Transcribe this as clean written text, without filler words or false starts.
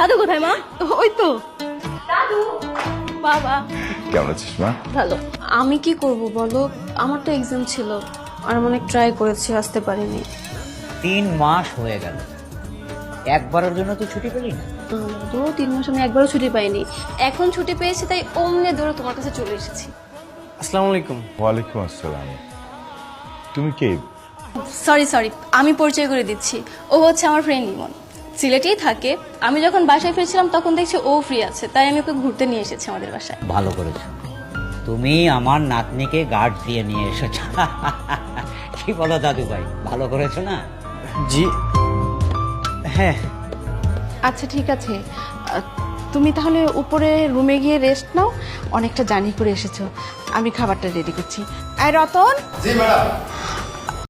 দাদু কোথায় মা? ওই তো দাদু। বাবা কেমন আছিস মা? ভালো। আমি কি করব বলো, আমার তো এক্সাম ছিল আর আমি অনেক ট্রাই করেছি, আসতে পারিনি। 3 মাস হয়ে গেল, একবারের জন্য তুই ছুটি পেলি না? তো 3 মাস আমি একবারও ছুটি পাইনি। এখন ছুটি পেয়েছি তাই অমনে দৌড়ে তোমার কাছে চলে এসেছি। আসসালামু আলাইকুম। ওয়ালাইকুম আসসালাম। তুমি কে? সরি, আমি পরিচয় করে দিচ্ছি। ও হচ্ছে আমার ফ্রেন্ড ইমন, সিলেটেই থাকে। আমি যখন বাসায় ফিরছিলাম তখন দেখছি ও ফ্রি আছে, তাই আমি ওকে ঘুরতে নিয়ে এসেছি আমাদের বাসায়। ভালো করেছো, তুমি আমার নাতনিকে গার্ড দিয়ে নিয়ে এসেছো। কি বলো দাদু ভাই, ভালো করেছো না? জি হ্যাঁ। আচ্ছা ঠিক আছে, তুমি তাহলে উপরে রুমে গিয়ে রেস্ট নাও, অনেকটা জার্নি করে এসেছো। আমি খাবারটা রেডি করছি। আর রতন, জি ম্যাডাম।